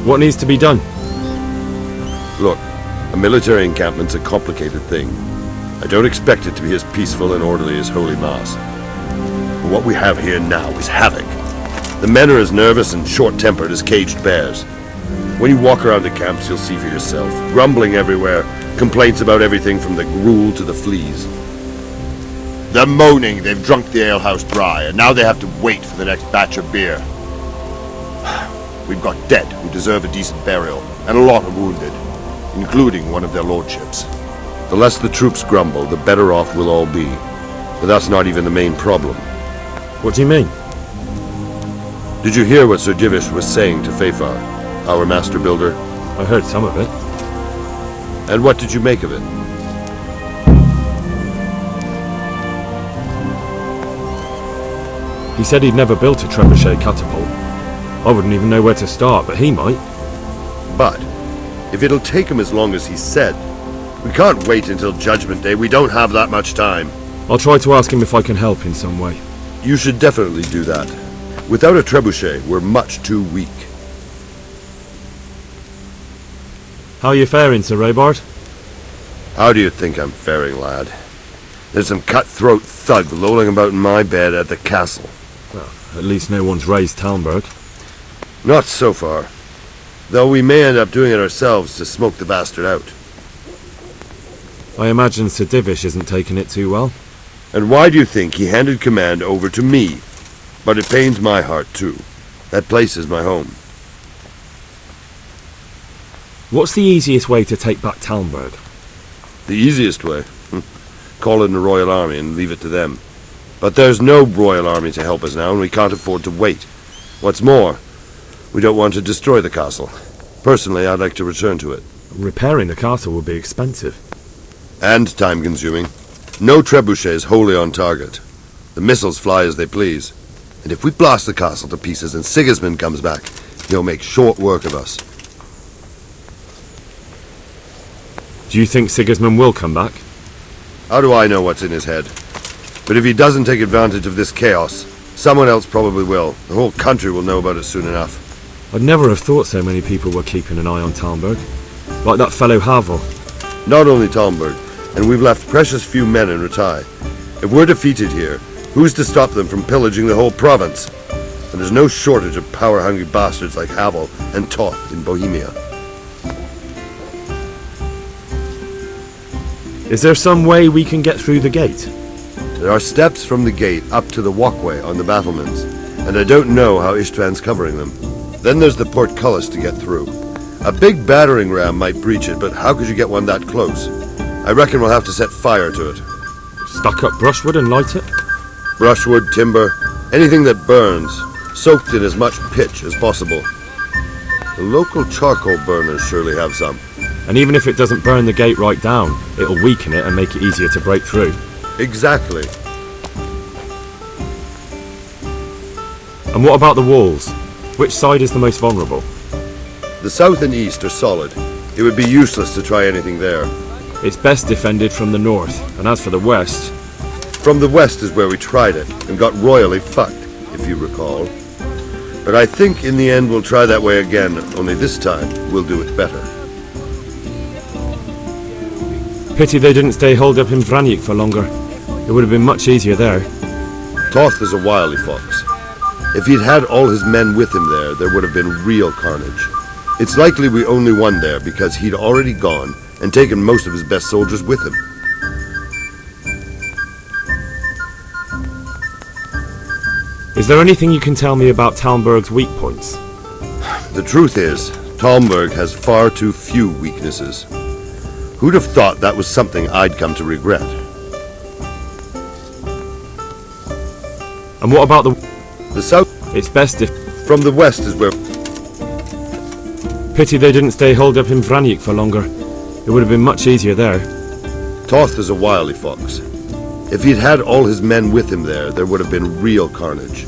What needs to be done? Look, a military encampment's a complicated thing. I don't expect it to be as peaceful and orderly as Holy Mass. But what we have here now is havoc. The men are as nervous and short-tempered as caged bears. When you walk around the camps, you'll see for yourself. Grumbling everywhere, complaints about everything from the gruel to the fleas. They're moaning they've drunk the alehouse dry, and now they have to wait for the next batch of beer. We've got dead who deserve a decent burial, and a lot of wounded, including one of their lordships. The less the troops grumble, the better off we'll all be. But that's not even the main problem. What do you mean? Did you hear what Sir Divish was saying to Fafar, our master builder? I heard some of it. And what did you make of it? He said he'd never built a trebuchet catapult. I wouldn't even know where to start, but he might. But, if it'll take him as long as he said, we can't wait until Judgment Day. We don't have that much time. I'll try to ask him if I can help in some way. You should definitely do that. Without a trebuchet, we're much too weak. How are you faring, Sir Robard? How do you think I'm faring, lad? There's some cutthroat thug lolling about in my bed at the castle. Well, at least no one's raised Talmberg. Not so far. Though we may end up doing it ourselves to smoke the bastard out. I imagine Sir Divish isn't taking it too well. And why do you think he handed command over to me? But it pains my heart too. That place is my home. What's the easiest way to take back Talmberg? The easiest way? Call in the Royal Army and leave it to them. But there's no Royal Army to help us now, and we can't afford to wait. What's more, we don't want to destroy the castle. Personally, I'd like to return to it. Repairing the castle would be expensive. And time-consuming. No trebuchet is wholly on target. The missiles fly as they please. And if we blast the castle to pieces and Sigismund comes back, he'll make short work of us. Do you think Sigismund will come back? How do I know what's in his head? But if he doesn't take advantage of this chaos, someone else probably will. The whole country will know about it soon enough. I'd never have thought so many people were keeping an eye on Talmberg. Like that fellow Havel. Not only Talmberg, and we've left precious few men in Ratai. If we're defeated here, who's to stop them from pillaging the whole province? And there's no shortage of power-hungry bastards like Havel and Toth in Bohemia. Is there some way we can get through the gate? There are steps from the gate up to the walkway on the battlements, and I don't know how Ishtvan's covering them. Then there's the portcullis to get through. A big battering ram might breach it, but how could you get one that close? I reckon we'll have to set fire to it. Stuck up brushwood and light it? Brushwood, timber, anything that burns, soaked in as much pitch as possible. The local charcoal burners surely have some. And even if it doesn't burn the gate right down, it'll weaken it and make it easier to break through. Exactly. And what about the walls? Which side is the most vulnerable? The south and east are solid. It would be useless to try anything there. It's best defended from the north, and as for the west... From the west is where we tried it, and got royally fucked, if you recall. But I think in the end we'll try that way again, only this time we'll do it better. Pity they didn't stay holed up in Vranic for longer. It would have been much easier there. Toth is a wily fox. If he'd had all his men with him there would have been real carnage. It's likely we only won there because he'd already gone and taken most of his best soldiers with him. Is there anything you can tell me about Talmberg's weak points? The truth is, Talmberg has far too few weaknesses. Who'd have thought that was something I'd come to regret? And what about the south? It's best if... From the west is where... Pity they didn't stay holed up in Vranic for longer. It would have been much easier there. Toth is a wily fox. If he'd had all his men with him there would have been real carnage.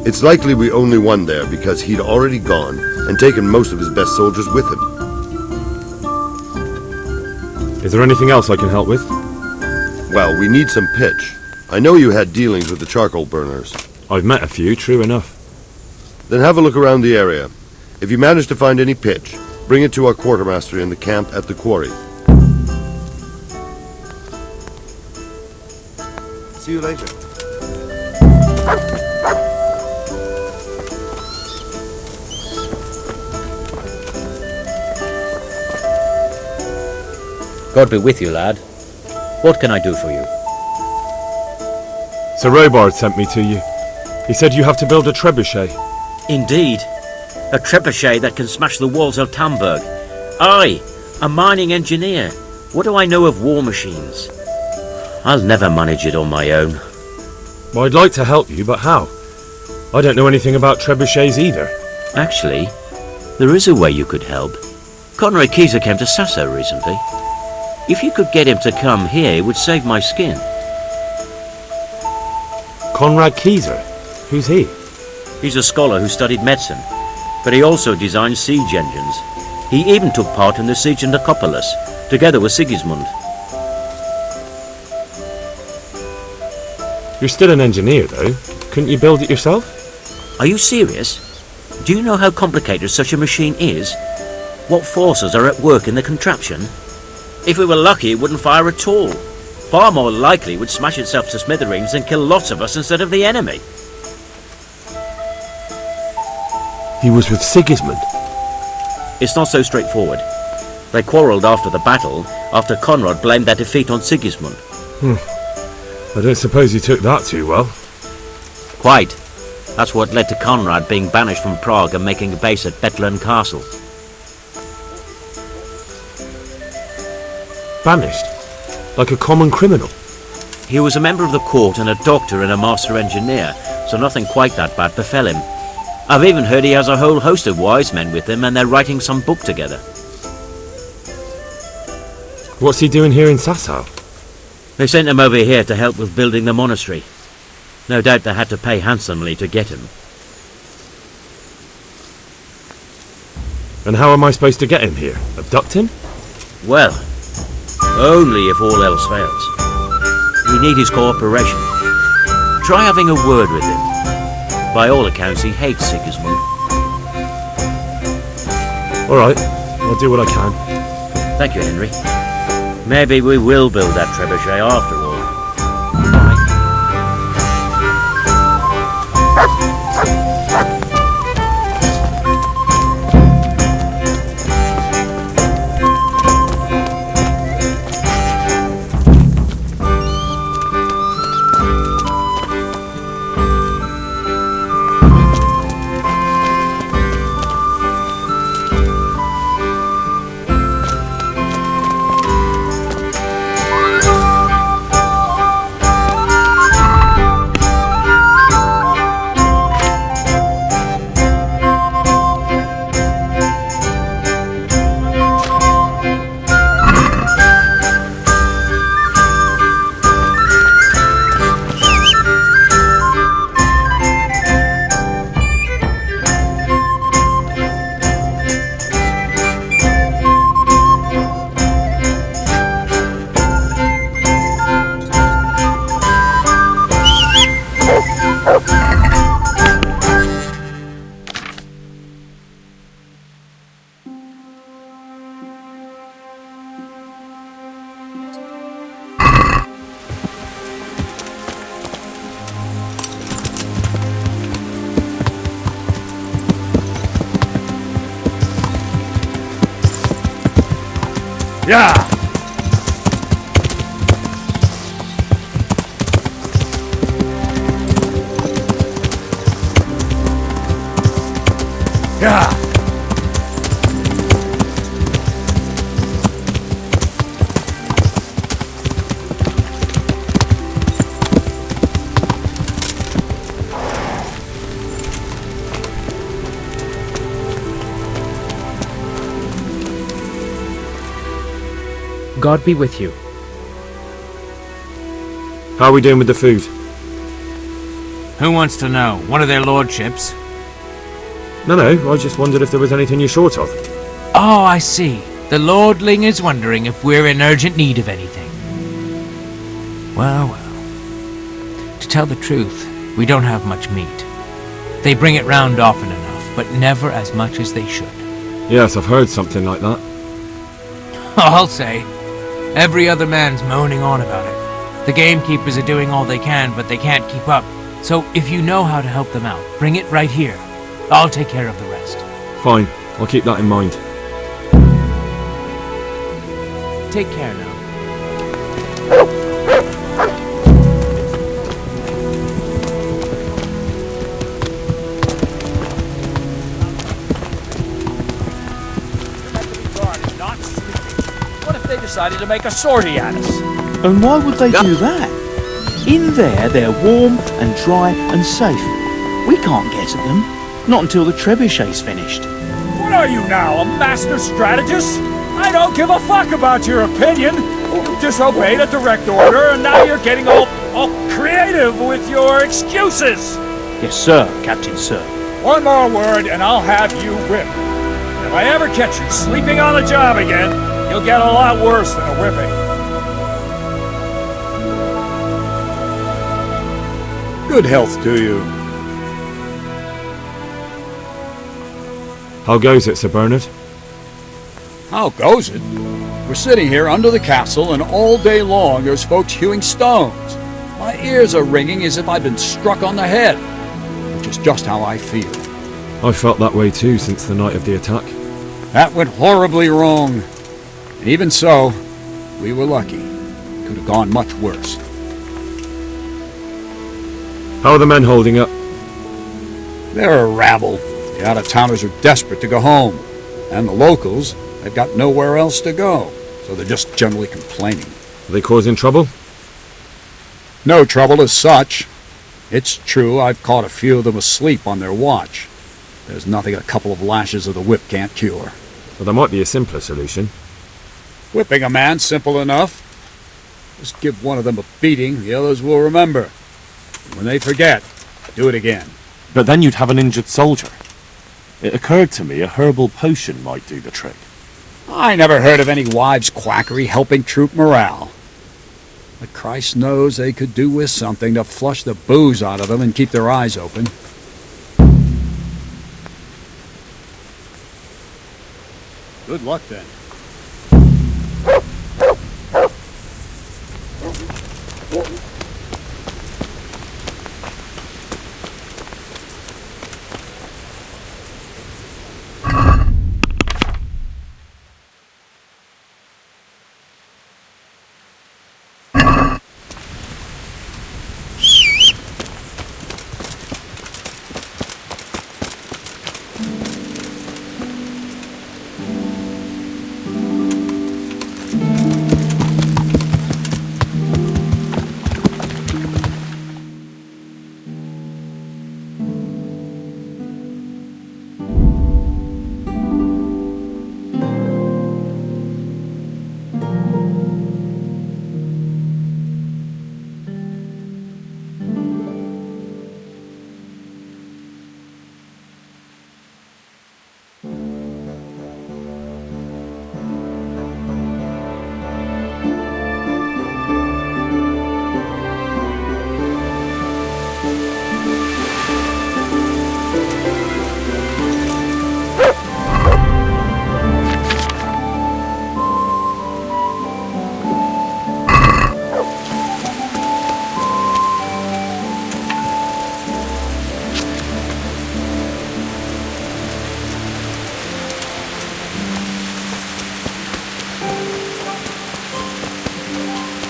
It's likely we only won there because he'd already gone and taken most of his best soldiers with him. Is there anything else I can help with? Well, we need some pitch. I know you had dealings with the charcoal burners. I've met a few, true enough. Then have a look around the area. If you manage to find any pitch, bring it to our quartermaster in the camp at the quarry. See you later. God be with you, lad. What can I do for you? Sir Robard sent me to you. He said you have to build a trebuchet. Indeed. A trebuchet that can smash the walls of Tamburg. I, a mining engineer. What do I know of war machines? I'll never manage it on my own. Well, I'd like to help you, but how? I don't know anything about trebuchets either. Actually, there is a way you could help. Konrad Kyeser came to Sasau recently. If you could get him to come here, it would save my skin. Konrad Kyeser? Who's he? He's a scholar who studied medicine, but he also designed siege engines. He even took part in the siege of Nicopolis, together with Sigismund. You're still an engineer, though. Couldn't you build it yourself? Are you serious? Do you know how complicated such a machine is? What forces are at work in the contraption? If we were lucky, it wouldn't fire at all. Far more likely it would smash itself to smithereens and kill lots of us instead of the enemy. He was with Sigismund. It's not so straightforward. They quarrelled after the battle, after Konrad blamed their defeat on Sigismund. I don't suppose you took that too well. Quite. That's what led to Konrad being banished from Prague and making a base at Bethlen Castle. Banished? Like a common criminal? He was a member of the court and a doctor and a master engineer, so nothing quite that bad befell him. I've even heard he has a whole host of wise men with him and they're writing some book together. What's he doing here in Sasau? They sent him over here to help with building the monastery. No doubt they had to pay handsomely to get him. And how am I supposed to get him here? Abduct him? Well, only if all else fails. We need his cooperation. Try having a word with him. By all accounts, he hates Sigismund. All right, I'll do what I can. Thank you, Henry. Maybe we will build that trebuchet after all. Bye. Yeah! Yeah! God be with you. How are we doing with the food? Who wants to know? One of their lordships? No, I just wondered if there was anything you're short of. Oh, I see. The lordling is wondering if we're in urgent need of anything. Well. To tell the truth, we don't have much meat. They bring it round often enough. but never as much as they should. Yes, I've heard something like that. I'll say. Every other man's moaning on about it. The gamekeepers are doing all they can, but they can't keep up. So if you know how to help them out, bring it right here. I'll take care of the rest. Fine, I'll keep that in mind. Take care now. What if they decided to make a sortie at us? And why would they do that? In there, they're warm and dry and safe. We can't get at them. Not until the trebuchet's finished. What are you now, a master strategist? I don't give a fuck about your opinion. You disobeyed a direct order, and now you're getting all creative with your excuses. Yes, sir, Captain Sir. One more word, and I'll have you whipped. If I ever catch you sleeping on the job again, you'll get a lot worse than a whipping. Good health to you. How goes it, Sir Bernard? How goes it? We're sitting here under the castle, and all day long there's folks hewing stones. My ears are ringing as if I'd been struck on the head, which is just how I feel. I felt that way too since the night of the attack. That went horribly wrong. And even so, we were lucky. Could have gone much worse. How are the men holding up? They're a rabble. The out-of-towners are desperate to go home. And the locals, they've got nowhere else to go. So they're just generally complaining. Are they causing trouble? No trouble as such. It's true I've caught a few of them asleep on their watch. There's nothing a couple of lashes of the whip can't cure. Well, there might be a simpler solution. Whipping a man's simple enough. Just give one of them a beating, the others will remember. And when they forget, do it again. But then you'd have an injured soldier. It occurred to me a herbal potion might do the trick. I never heard of any wives' quackery helping troop morale. But Christ knows they could do with something to flush the booze out of them and keep their eyes open. Good luck then.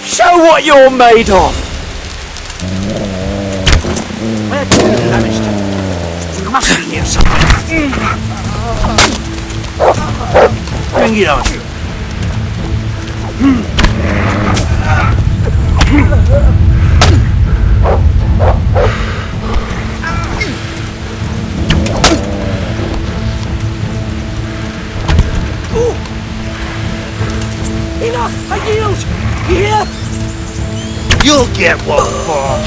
Show what you're made of! Where did you manage to? You must be here somewhere. Bring it on. Enough! I yield! You hear? You'll get one for.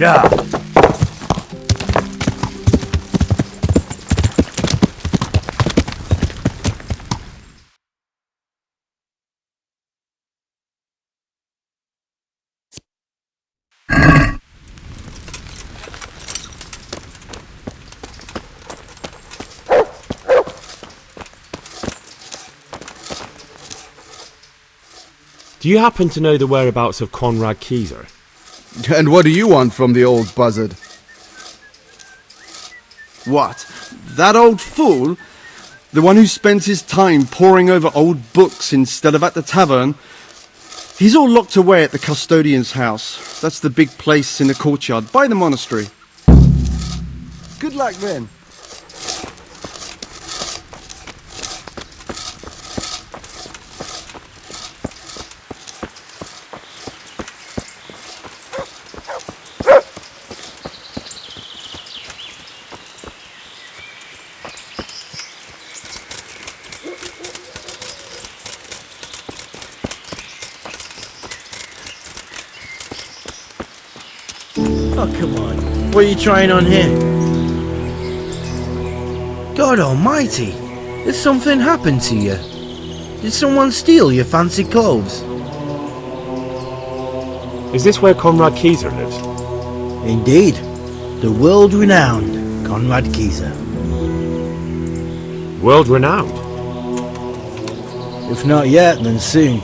Yeah. Do you happen to know the whereabouts of Konrad Kyeser? And what do you want from the old buzzard? What? That old fool? The one who spends his time poring over old books instead of at the tavern? He's all locked away at the custodian's house. That's the big place in the courtyard by the monastery. Good luck then. Oh, come on. What are you trying on here? God almighty! Did something happen to you? Did someone steal your fancy clothes? Is this where Konrad Kyeser lives? Indeed. The world-renowned Konrad Kyeser. World-renowned? If not yet, then soon.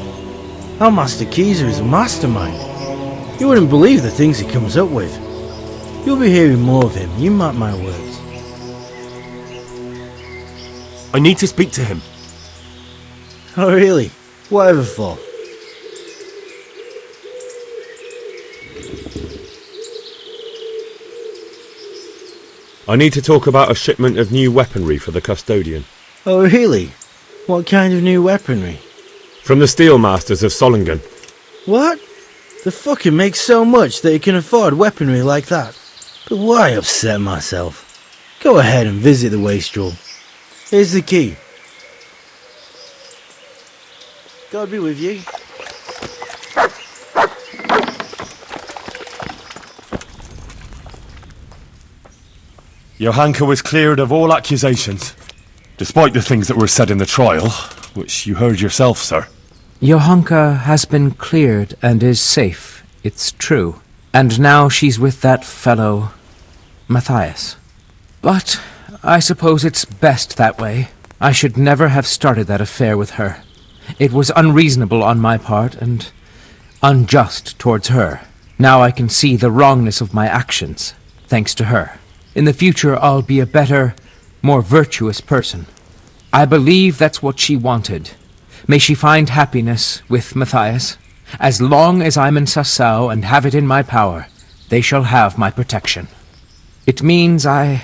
Our Master Kyeser is a mastermind. You wouldn't believe the things he comes up with. You'll be hearing more of him, you mark my words. I need to speak to him. Oh really? Whatever for? I need to talk about a shipment of new weaponry for the custodian. Oh really? What kind of new weaponry? From the Steelmasters of Solingen. What? The fucker makes so much that he can afford weaponry like that. But why upset myself? Go ahead and visit the wastrel. Here's the key. God be with you. Johanka was cleared of all accusations, despite the things that were said in the trial, which you heard yourself, sir. Johanka has been cleared and is safe, it's true. And now she's with that fellow, Matthias. But I suppose it's best that way. I should never have started that affair with her. It was unreasonable on my part and unjust towards her. Now I can see the wrongness of my actions, thanks to her. In the future I'll be a better, more virtuous person. I believe that's what she wanted. May she find happiness with Matthias. As long as I'm in Sasau and have it in my power, they shall have my protection. It means I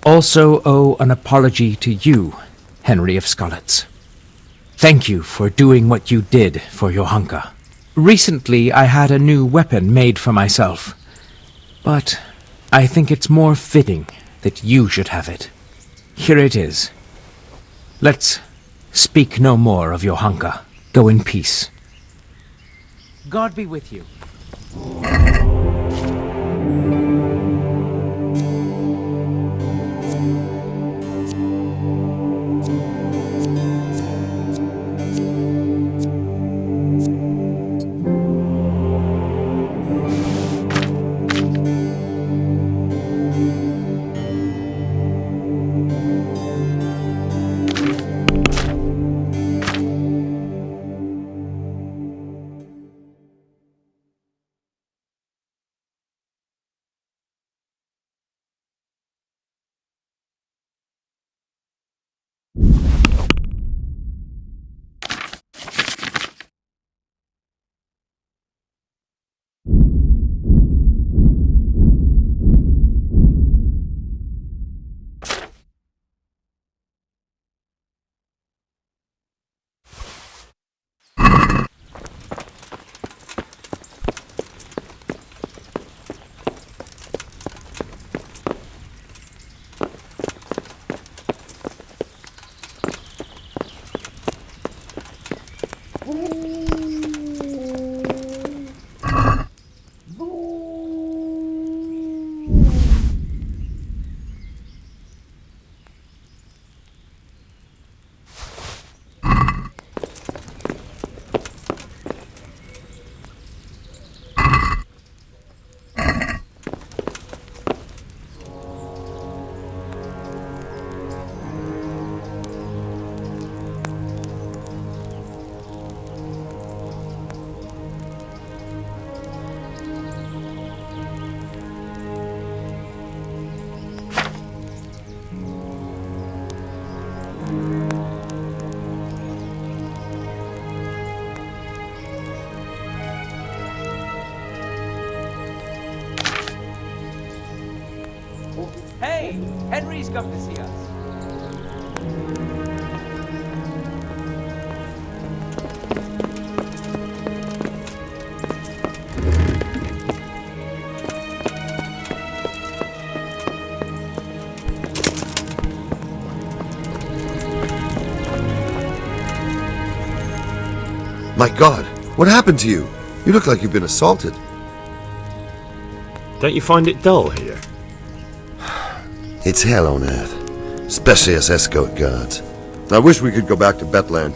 also owe an apology to you, Henry of Skalitz. Thank you for doing what you did for Johanka. Recently I had a new weapon made for myself, but I think it's more fitting that you should have it. Here it is. Let's speak no more of Johanka. Go in peace. God be with you. Hey, Henry's come to see us. My God, what happened to you? You look like you've been assaulted. Don't you find it dull here? It's hell on earth, especially as escort guards. I wish we could go back to Betland.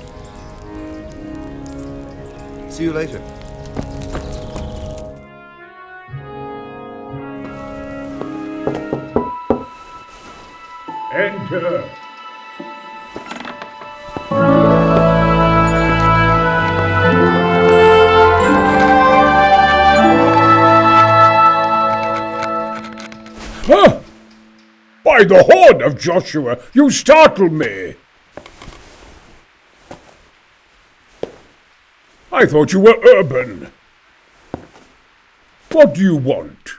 See you later. Enter. Huh? By the horn of Joshua, you startled me! I thought you were urban. What do you want?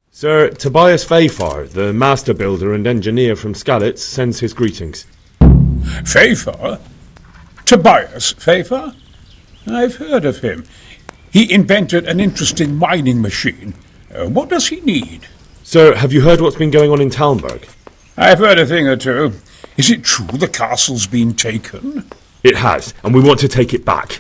Sir Tobias Fayfar, the master builder and engineer from Skalitz, sends his greetings. Fayfar? Tobias Fayfar? I've heard of him. He invented an interesting mining machine. What does he need? Sir, have you heard what's been going on in Talmberg? I've heard a thing or two. Is it true the castle's been taken? It has, and we want to take it back.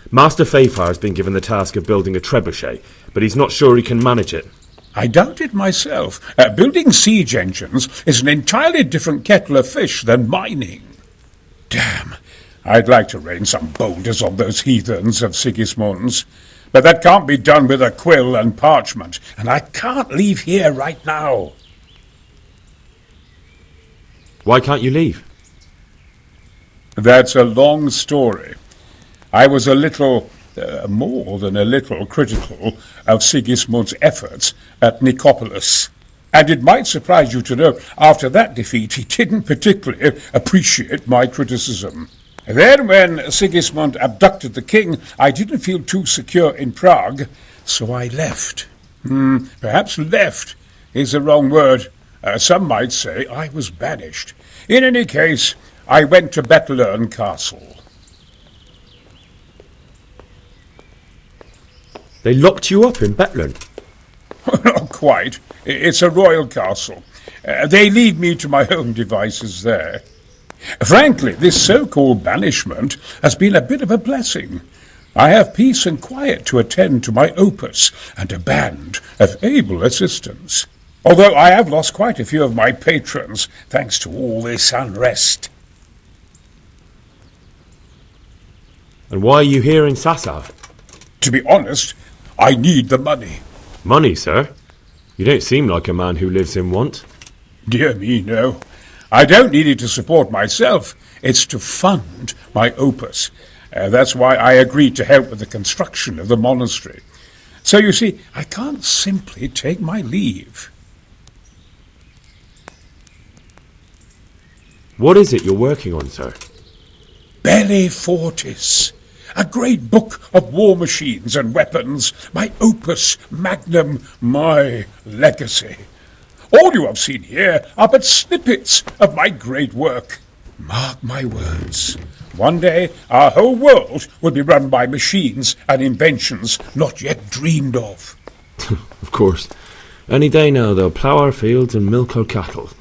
Master Fayfar has been given the task of building a trebuchet, but he's not sure he can manage it. I doubt it myself. Building siege engines is an entirely different kettle of fish than mining. Damn, I'd like to rain some boulders on those heathens of Sigismund's. But that can't be done with a quill and parchment, and I can't leave here right now. Why can't you leave? That's a long story. I was a little, more than a little, critical of Sigismund's efforts at Nicopolis. And it might surprise you to know, after that defeat, he didn't particularly appreciate my criticism. Then, when Sigismund abducted the king, I didn't feel too secure in Prague, so I left. Perhaps left is the wrong word. Some might say I was banished. In any case, I went to Bethlern Castle. They locked you up in Bethlern? Not quite. It's a royal castle. They leave me to my own devices there. Frankly, this so-called banishment has been a bit of a blessing. I have peace and quiet to attend to my opus and a band of able assistants. Although I have lost quite a few of my patrons, thanks to all this unrest. And why are you here in Sassav? To be honest, I need the money. Money, sir? You don't seem like a man who lives in want. Dear me, no. I don't need it to support myself. It's to fund my opus. That's why I agreed to help with the construction of the monastery. So you see, I can't simply take my leave. What is it you're working on, sir? Belli Fortis. A great book of war machines and weapons. My opus magnum, my legacy. All you have seen here are but snippets of my great work. Mark my words. One day our whole world will be run by machines and inventions not yet dreamed of. Of course. Any day now they'll plough our fields and milk our cattle.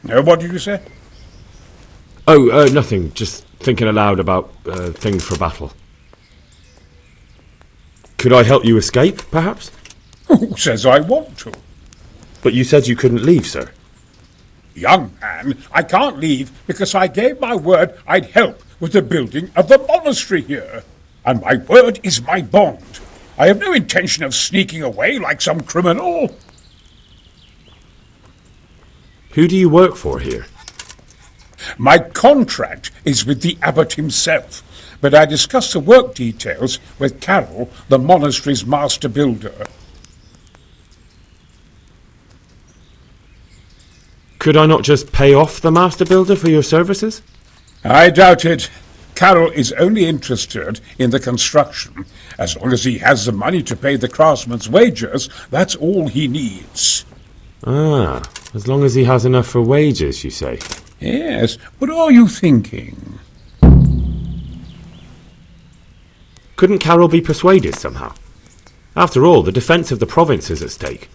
What did you say? Oh, nothing. Just thinking aloud about things for battle. Could I help you escape, perhaps? Who says I want to? But you said you couldn't leave, sir. Young man, I can't leave because I gave my word I'd help with the building of the monastery here. And my word is my bond. I have no intention of sneaking away like some criminal. Who do you work for here? My contract is with the abbot himself, but I discussed the work details with Carol, the monastery's master builder. Could I not just pay off the Master Builder for your services? I doubt it. Carroll is only interested in the construction. As long as he has the money to pay the craftsman's wages, that's all he needs. Ah, as long as he has enough for wages, you say? Yes, what are you thinking? Couldn't Carroll be persuaded somehow? After all, the defence of the province is at stake.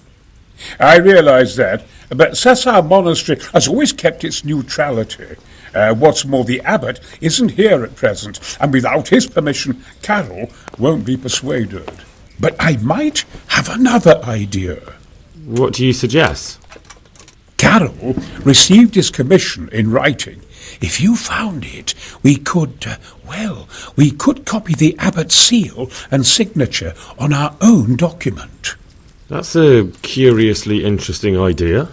I realize that, but Sassar Monastery has always kept its neutrality. What's more, the abbot isn't here at present, and without his permission, Carroll won't be persuaded. But I might have another idea. What do you suggest? Carroll received his commission in writing. If you found it, we could copy the abbot's seal and signature on our own document. That's a curiously interesting idea.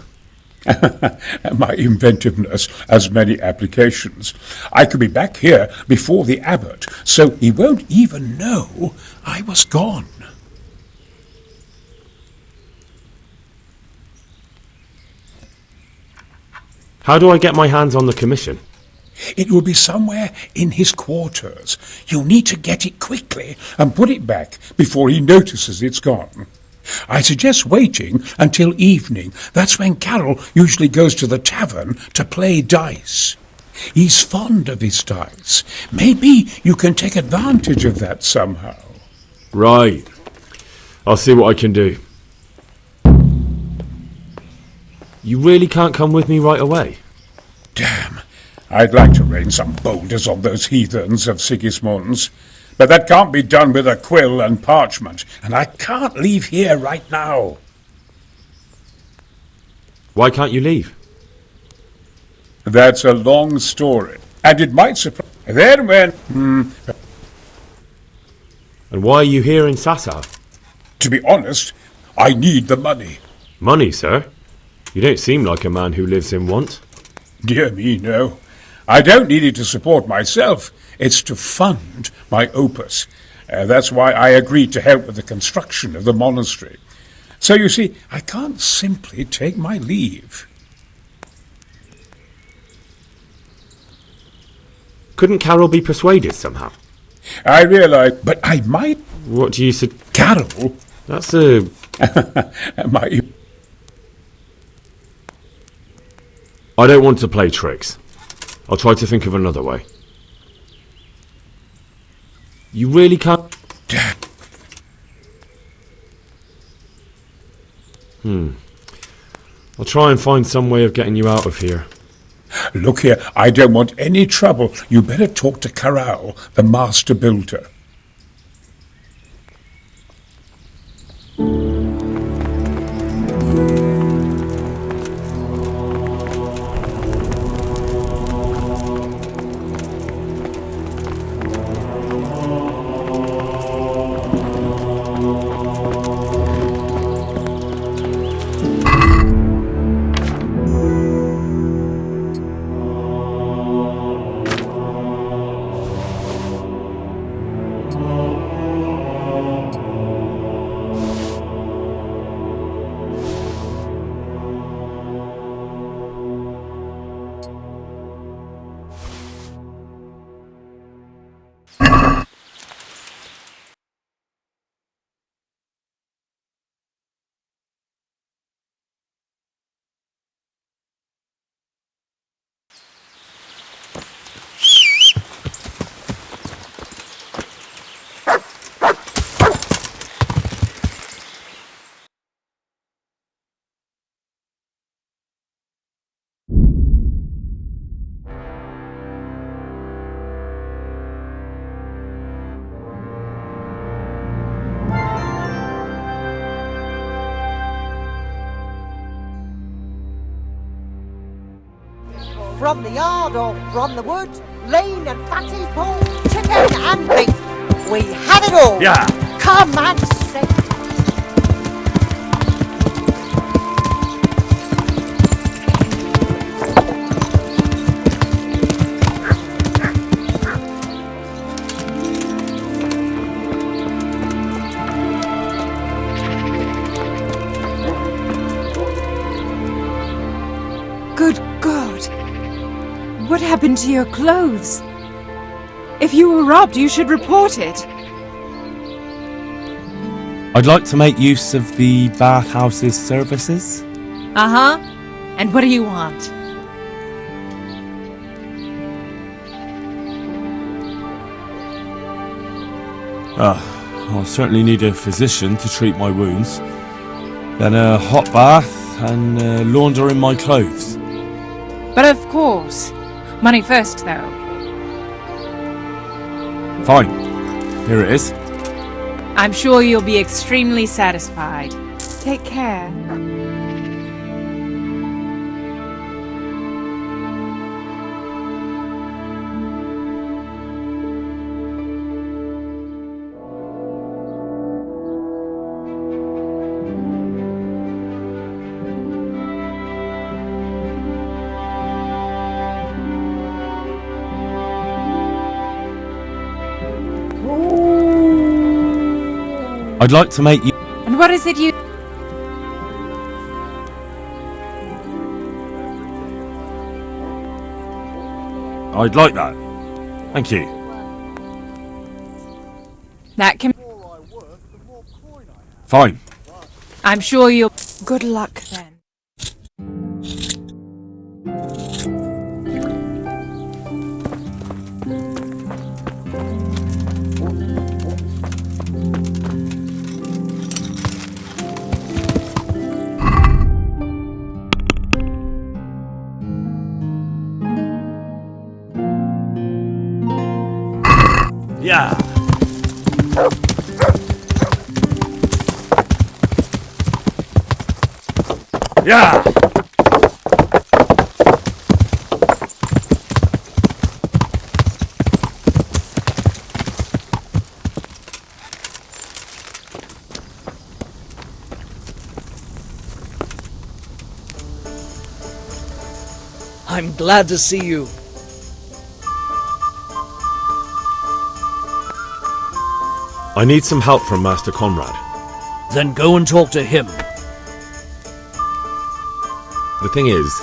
My inventiveness has many applications. I could be back here before the abbot, so he won't even know I was gone. How do I get my hands on the commission? It will be somewhere in his quarters. You'll need to get it quickly and put it back before he notices it's gone. I suggest waiting until evening. That's when Carroll usually goes to the tavern to play dice. He's fond of his dice. Maybe you can take advantage of that somehow. Right. I'll see what I can do. You really can't come with me right away? Damn. I'd like to rain some boulders on those heathens of Sigismund's. But that can't be done with a quill and parchment, and I can't leave here right now. Why can't you leave? That's a long story, and it might surprise. Then when... And why are you here in Sassar? To be honest, I need the money. Money, sir? You don't seem like a man who lives in want. Dear me, no. I don't need it to support myself. It's to fund my opus. That's why I agreed to help with the construction of the monastery. So you see, I can't simply take my leave. Couldn't Carroll be persuaded somehow? I realize, but I might... What do you say? Carroll? That's a... my... I don't want to play tricks. I'll try to think of another way. You really can't... I'll try and find some way of getting you out of here. Look here, I don't want any trouble. You better talk to Carroll, the master builder. From the yard or from the woods, lean and fatty pork, chicken and beef. We have it all. Yeah. Come and see. Good God. What happened to your clothes? If you were robbed, you should report it. I'd like to make use of the bathhouse's services. Uh-huh. And what do you want? I'll certainly need a physician to treat my wounds. Then a hot bath and laundering my clothes. But of course. Money first, though. Fine. Here it is. I'm sure you'll be extremely satisfied. Take care. I'd like to make you... And what is it you... I'd like that. Thank you. That can... Fine. I'm sure you'll... Good luck, then. Yeah. Yeah! I'm glad to see you. I need some help from Master Konrad. Then go and talk to him. The thing is,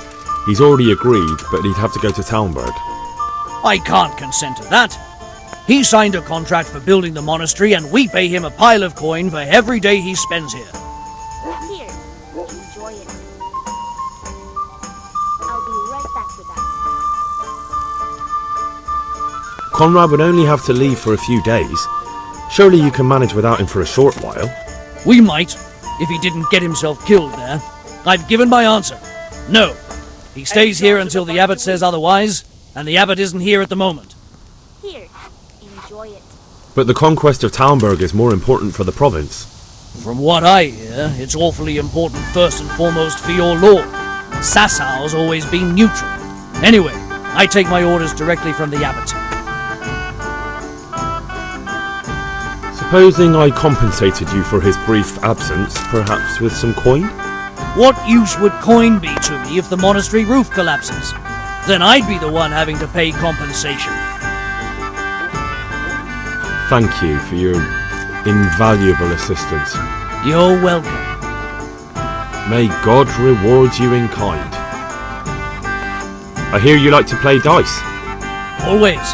he's already agreed, but he'd have to go to Talmberg. I can't consent to that. He signed a contract for building the monastery, and we pay him a pile of coin for every day he spends here. Here, enjoy it. I'll be right back with that. Konrad would only have to leave for a few days. Surely you can manage without him for a short while. We might, if he didn't get himself killed there. I've given my answer. No. He stays here until the abbot says otherwise, and the abbot isn't here at the moment. Here, enjoy it. But the conquest of Talmberg is more important for the province. From what I hear, it's awfully important first and foremost for your lord. Sassau's always been neutral. Anyway, I take my orders directly from the abbot. Supposing I compensated you for his brief absence, perhaps with some coin? What use would coin be to me if the monastery roof collapses? Then I'd be the one having to pay compensation. Thank you for your invaluable assistance. You're welcome. May God reward you in kind. I hear you like to play dice. Always.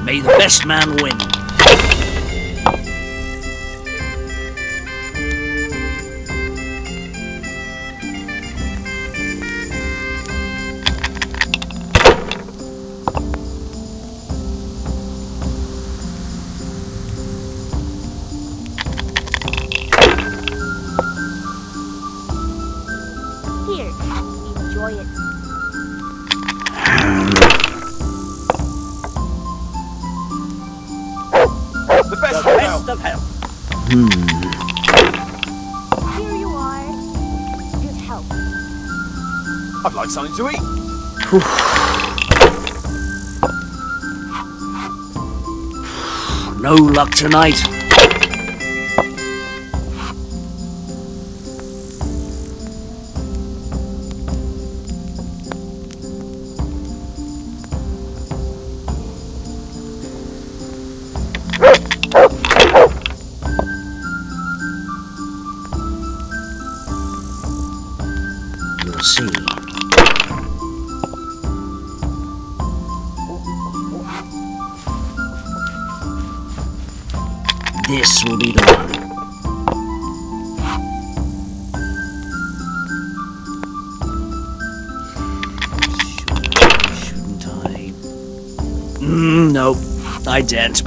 May the best man win. Here, enjoy it. The best of help. Here you are. Good help. I'd like something to eat. No luck tonight. You'll see. This will be the one. Shouldn't I? No, I daren't.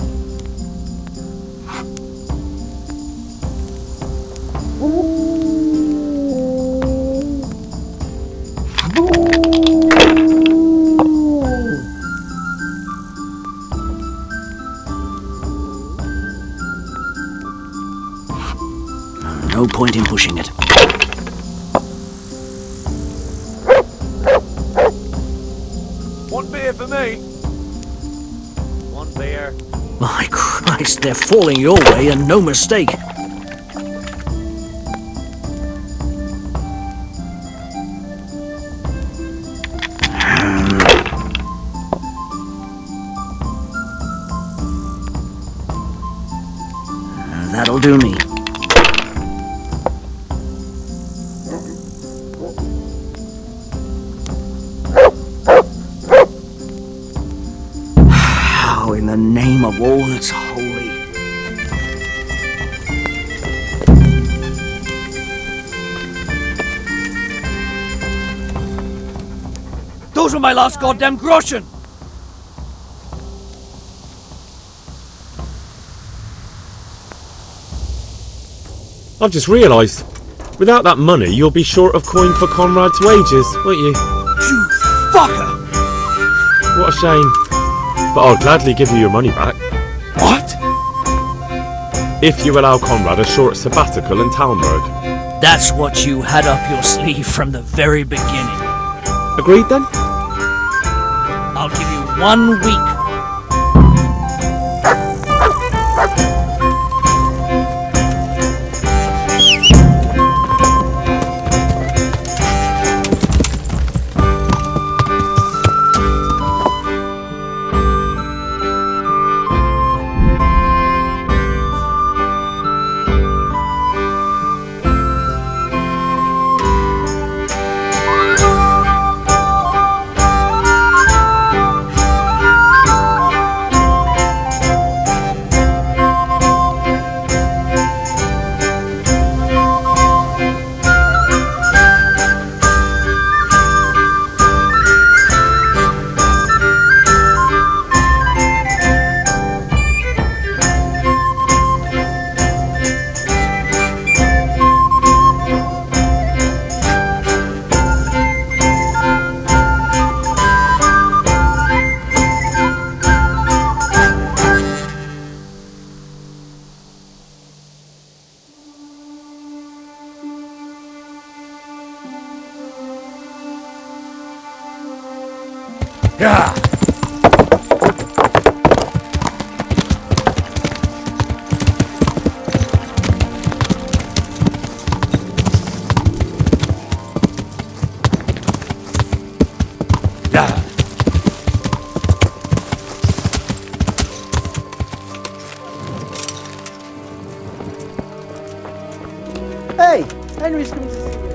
No point in pushing it. One beer for me. One beer. My Christ, they're falling your way and no mistake. That'll do me. Oh, in the name of all that's holy. Those are my last goddamn groschen! I've just realised, without that money, you'll be short of coin for Konrad's wages, won't you? You fucker! What a shame. But I'll gladly give you your money back. What? If you allow Konrad a short sabbatical in Talmberg. That's what you had up your sleeve from the very beginning. Agreed then? I'll give you 1 week. Yeah. Yeah. Hey, Henry's coming to see you.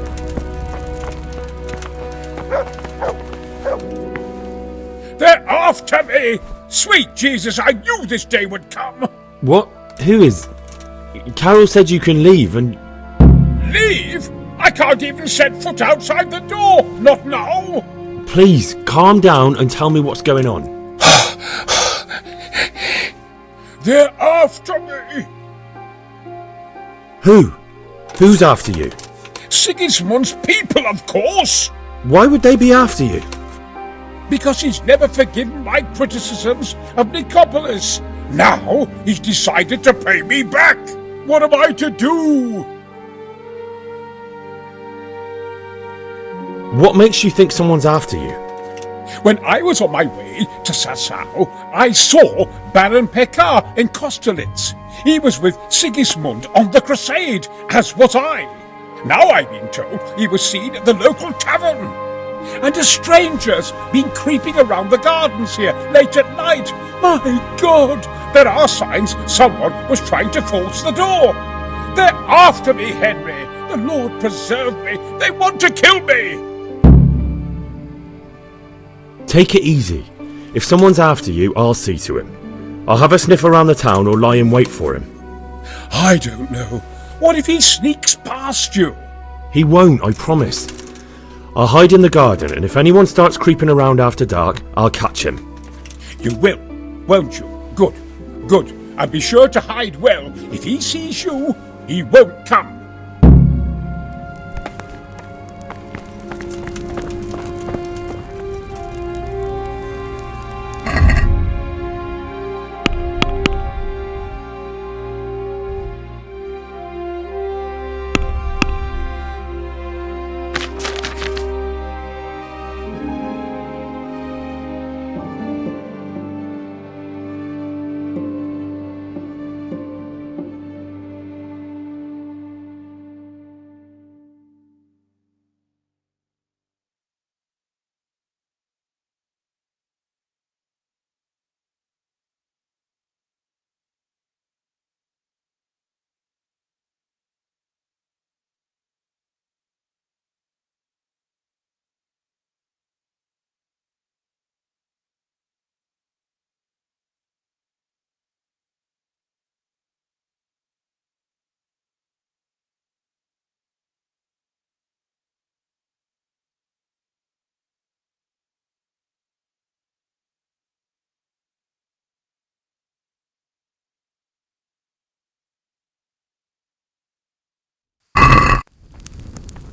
They're after me! Sweet Jesus, I knew this day would come! What? Who is... Carol said you can leave and... Leave? I can't even set foot outside the door! Not now! Please, calm down and tell me what's going on. They're after me! Who? Who's after you? Sigismund's people, of course! Why would they be after you? Because he's never forgiven my criticisms of Nicopolis. Now he's decided to pay me back. What am I to do? What makes you think someone's after you? When I was on my way to Sasau, I saw Baron Pekar in Kostelitz. He was with Sigismund on the crusade, as was I. Now I've been told he was seen at the local tavern. And a stranger's been creeping around the gardens here late at night. My God, there are signs someone was trying to force the door. They're after me, Henry. The Lord preserve me. They want to kill me. Take it easy. If someone's after you, I'll see to him. I'll have a sniff around the town or lie in wait for him. I don't know. What if he sneaks past you? He won't, I promise. I'll hide in the garden, and if anyone starts creeping around after dark, I'll catch him. You will, won't you? Good, good. And be sure to hide well. If he sees you, he won't come.